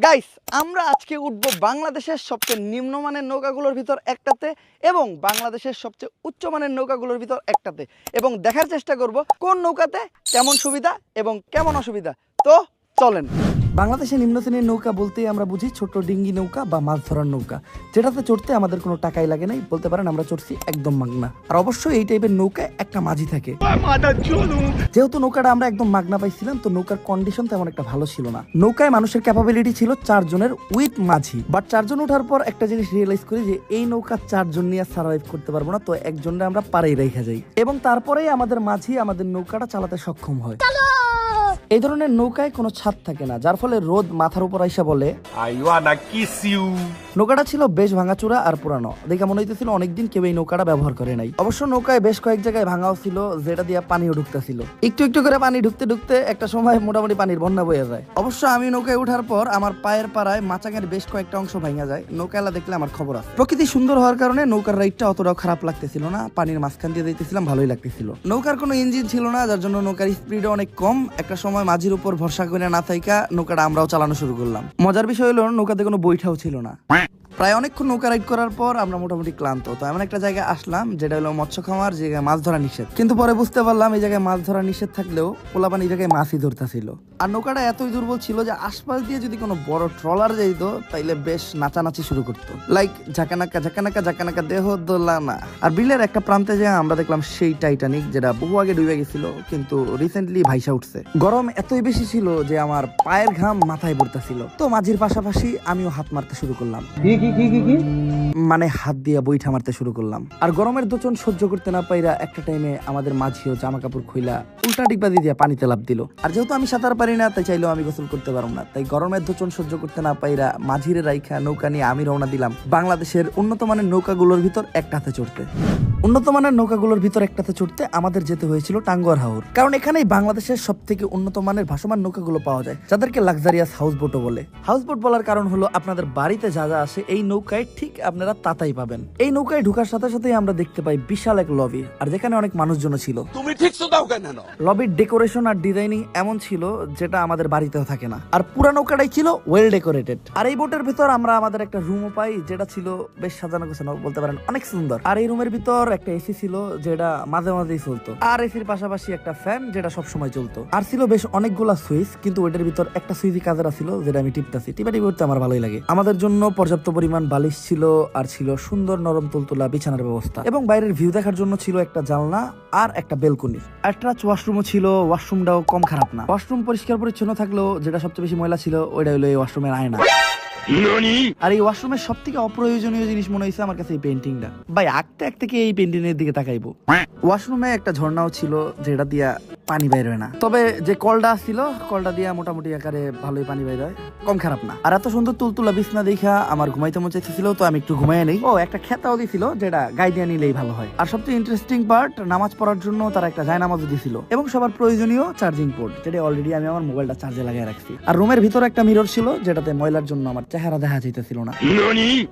Guys, আমরা আজকে উঠবো বাংলাদেশের সবচেয়ে নিম্নমানের নৌকাগুলোর ভিতর একটাতে এবং বাংলাদেশের সবচেয়ে উচ্চমানের নৌকাগুলোর ভিতর একটাতে এবং দেখার চেষ্টা করব কোন নৌকাতে কেমন সুবিধা এবং কেমন অসুবিধা। তো চলেন। বাংলাদেশে নিম্ন শ্রেণীর নৌকা বলতেই আমরা বুঝি ছোট ডিঙ্গি নৌকা বা মাছ ধরার নৌকা, যেটাতে চড়তে আমাদের কোনো টাকাই লাগে নাই, বলতে পারেন আমরা চড়ছি একদম মাগনা। আর অবশ্যই এই টাইপের নৌকায় একটা মাঝি থাকে। যেহেতু নৌকাটা আমরা একদম মাগনা পাইছিলাম, তো নৌকার কন্ডিশন তেমন একটা ভালো ছিল না। নৌকায় মানুষের ক্যাপাবিলিটি ছিল 4 জনের উইথ মাঝি, বাট 4 জন ওঠার পর একটা জিনিস রিয়েলাইজ করি যে এই নৌকা 4 জন নিয়ে সার্ভাইভ করতে পারবো না, তো একজনটা আমরা পারেই রেখে যাই এবং তারপরেই আমাদের মাঝি আমাদের নৌকাটা চালাতে সক্ষম হয়। এই ধরনের নৌকায় কোনো ছাদ থাকে না, যার ফলে রোদ মাথার উপর আইসা বলে নৌকাটা ছিল বেশ ভাঙাচুরা আর পুরানো, দেখে মনে হইতেছিল অনেকদিন কেউ এই নৌকাটা ব্যবহার করে নাই। অবশ্য নৌকায় বেশ কয়েক জায়গায় ভাঙাও ছিল, যেটা দিয়ে পানিও ঢুকতেছিল। একটু একটু করে পানি ঢুকতে ঢুকতে একটা সময় মোটামুটি পানির বন্যা বয়ে যায়। অবশ্য আমি নৌকায় ওঠার পর আমার পায়ের পাড়ায় মাচাঙের বেশ কয়েকটা অংশ ভাঙা যায়। নৌকালা দেখলে আমার খবর আছে। প্রকৃতি সুন্দর হওয়ার কারণে নৌকার রাইডটা অতটাও খারাপ লাগতেছিল না, পানির মাঝখান দিয়ে যাইতেছিলাম, ভালোই লাগতেছিল। নৌকার কোনো ইঞ্জিন ছিল না, যার জন্য নৌকার স্পিডও অনেক কম। একটা সময় মাঝির উপর ভরসা করে না থাইকা নৌকাটা আমরাও চালানো শুরু করলাম। মজার বিষয় হলো নৌকাতে কোনো বৈঠাও ছিল না। প্রায় অনেকক্ষণ নৌকা রাইড করার পর আমরা মোটামুটি ক্লান্ত, তো এমন একটা জায়গায় আসলাম যেটা হলো মৎস্য খামার, যে জায়গায় মাছ ধরা নিষেধ। কিন্তু পরে বুঝতে পারলাম এই জায়গায় মাছ ধরা নিষেধ থাকলেও পোলাপান এই জায়গায় মাছই ধরতেছিল। আর নৌকাটা এতই দুর্বল ছিল যে আশপাশ দিয়ে যদি কোনো বড় ট্রলার যাইত তাইলে বেশ নাচানাচি শুরু করতো, লাইক ঝাঁকানাকা ঝাঁকানাকা ঝাঁকানাকা দেহ দোলা না। আর বিলের একটা প্রান্তে যে আমরা দেখলাম সেই টাইটানিক, যেটা বহু আগে ডুবে গেছিল কিন্তু রিসেন্টলি ভাইসা উঠছে। গরম এতই বেশি ছিল যে আমার পায়ের ঘাম মাথায় পড়তেছিল, তো মাঝির পাশাপাশি আমিও হাত মারতে শুরু করলাম, মানে হাত দিয়ে বৈঠা মারতে শুরু করলাম। আর গরমের দোচন সহ্য করতে না পাইরা একটা টাইমে আমাদের মাঝিও জামা কাপড় খুইলা উল্টা ডিগবাজি দিয়ে পানিতে লাফ দিল। আর যেহেতু আমি সাঁতার পারি না, তাই চাইলেও আমি গোসল করতে পারবো না, তাই গরমের দোচন সহ্য করতে না পাইরা মাঝিরে রাইখা নৌকা নিয়ে আমি রওনা দিলাম বাংলাদেশের উন্নত মানের নৌকাগুলোর ভিতর একটাতে চড়তে। উন্নত মানের নৌকাগুলোর ভিতর একটাতে চড়তে আমাদের যেতে হয়েছিল টাঙ্গুয়ার হাওর, কারণ এখানেই বাংলাদেশের সব থেকে উন্নত মানের ভাসমান নৌকাগুলো পাওয়া যায়, যাদেরকে লাক্সারিয়াস হাউস বোটও বলে। হাউস বোট বলার কারণ হলো আপনাদের বাড়িতে যা যা আসে এই নৌকায় ঠিক আপনারা তাতাই পাবেন। এই নৌকায় ঢোকার সাথে সাথেই আমরা দেখতে পাই বিশাল এক লবি, আর যেখানে অনেক মানুষজন ছিল। তুমি ঠিক দাও কেন? লবির ডেকোরেশন আর ডিজাইনিং এমন ছিল যেটা আমাদের বাড়িতেও থাকে না, আর পুরা নৌকাটাই ছিল ওয়েল ডেকোরেটেড। আর এই বোটের ভিতর আমরা আমাদের একটা রুমও পাই, যেটা ছিল বেশ সাজানো গোছানো, বলতে পারেন অনেক সুন্দর। আর এই রুমের ভিতর একটা এসি ছিল, যেটা মাঝে মাঝেই চলতো, আর এসির পাশাপাশি একটা ফ্যান, যেটা সবসময় চলতো। আর ছিল বেশ অনেকগুলা সুইচ, কিন্তু ওইটার ভিতর একটা সুইচই কাজের ছিল, যেটা আমি টিপতাছি। টিপাটিপি করতে আমার ভালোই লাগে। আমাদের জন্য পর্যাপ্ত পরিমাণ বালিশ ছিল, আর ছিল সুন্দর নরম তুলতুলা বিছানার ব্যবস্থা, এবং বাইরের ভিউ দেখার জন্য ছিল একটা জানলা আর একটা বেলকনি। অ্যাটাচ ওয়াশরুমও ছিল, ওয়াশরুমটাও কম খারাপ না। ওয়াশরুম পরিষ্কার পরিচ্ছন্ন থাকলেও যেটা সবচেয়ে বেশি ময়লা ছিল ওইটা হলো এই ওয়াশরুমের আয়না। আর এই ওয়াশরুমের সব থেকে অপ্রয়োজনীয় জিনিস মনে হয়েছে আমার কাছে এই পেন্টিংটা। ভাই আঁকতে আঁকতে কি এই পেন্টিং এর দিকে তাকাইবো? ওয়াশরুমে একটা ঝর্ণাও ছিল, যেটা দিয়া পানি বাইর হয় না, তবে যে কলটা ছিল কলটা দিয়া মোটামুটি আকারে ভালোই পানি বাইর হয়, কম খারাপ না। আর এত সুন্দর তুলতুলা বিছনা দেখা আমার ঘুমাইতে মন চাইছিল, তো আমি একটু ঘুমাই নেই। ও একটা খেতাও দিছিল, যেটা গায়ে দিয়ে নিলেই ভালো হয়। আর সবচেয়ে ইন্টারেস্টিং পার্ট, নামাজ পড়ার জন্য তারা একটা জায়নামাজও দিছিল, এবং সবার প্রয়োজনীয় চার্জিং পোর্ট, যেটা অলরেডি আমি আমার মোবাইলটা চার্জে লাগিয়ে রাখছি। আর রুমের ভিতরে একটা মিরর ছিল, যেটাতে ময়লার জন্য আমার চেহারা দেখা যাইতেছিল না।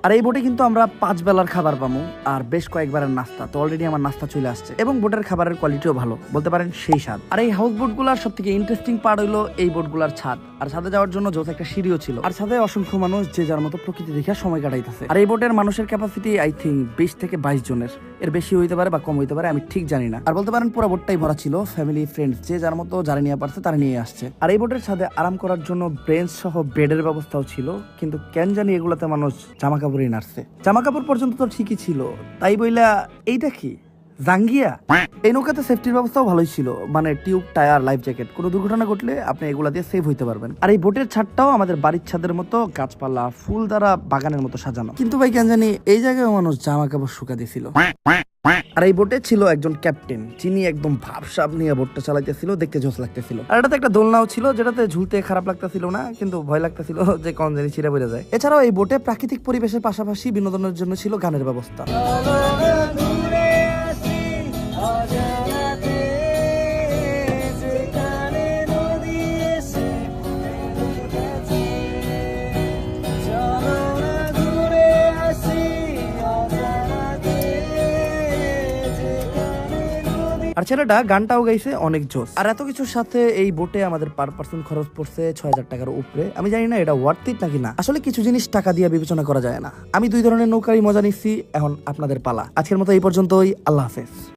আর এই বোটে কিন্তু আমরা 5 বেলার খাবার পাবো আর বেশ কয়েকবারের নাস্তা, তো অলরেডি আমার নাস্তা চলে আসছে, এবং বোটের খাবারের কোয়ালিটিও ভালো, বলতে পারেন সেই স্বাদ। আর এই হাউস বোট গুলার সব থেকে ইন্টারেস্টিং পার্ট হলো এই বোট গুলার ছাদ, আর ছাদে যাওয়ার জন্য যৌথ একটা সিঁড়িও ছিল, আর ছাদে অসংখ্য মানুষ যে যার মতো প্রকৃতি দেখে সময় কাটাইতেছে। আর এই বোটের মানুষের ক্যাপাসিটি আই থিঙ্ক 20 থেকে 22 জনের, এর বেশি হইতে পারে বা কম হইতে পারে, আমি ঠিক জানি না। আর বলতে পারেন পুরো বোটটাই ভরা ছিল ফ্যামিলি ফ্রেন্ডস, যে যার মতো যারা নিয়ে পারছে তারা নিয়ে আসছে। আর এই বোটের ছাদে আরাম করার জন্য বেঞ্চ সহ বেডের ব্যবস্থাও ছিল, কিন্তু কেন জানি এগুলাতে মানুষ জামা কাপড়ই নাড়ছে। জামা কাপড় পর্যন্ত তো ঠিকই ছিল, তাই বইলা এইটা কি জাঙ্গিয়া? এই নৌকাতে সেফটির ব্যবস্থাও ভালোই ছিল, মানে টিউব, টায়ার, লাইফ জ্যাকেট, কোনো দুর্ঘটনা ঘটলে আপনি এগুলা দিয়ে সেভ হইতে পারবেন। আর এই বোটের ছাদটাও আমাদের বাড়ির ছাদের মতো গাছপালা ফুল দ্বারা বাগানের মতো সাজানো, কিন্তু ভাই কেন জানি এই জায়গায় মানুষ জামা কাপড় শুকা দিছিল। আর এই বোটে ছিল একজন ক্যাপ্টেন, যিনি একদম ভাবসাব নিয়ে বোটটা চালাইতেছিল, দেখতে জোশ লাগতেছিল। আর এটাতে একটা দোলনাও ছিল, যেটাতে ঝুলতে খারাপ লাগতেছিল না, কিন্তু ভয় লাগতেছিল যে কোন জানি ছিঁড়ে বেড়ে যায়। এছাড়াও এই বোটে প্রাকৃতিক পরিবেশের পাশাপাশি বিনোদনের জন্য ছিল গানের ব্যবস্থা। আর ছেলেটা গানটাও গাইছে অনেক জোস। আর এত কিছুর সাথে এই বোটে আমাদের পার পার্সন খরচ পড়ছে 6,000 টাকার উপরে। আমি জানি না এটা ওয়ার্থ ইট নাকি না। আসলে কিছু জিনিস টাকা দিয়ে বিবেচনা করা যায় না। আমি 2 ধরনের নৌকারই মজা নিচ্ছি, এখন আপনাদের পালা। আজকের মতো এই পর্যন্তই, আল্লাহ হাফেজ।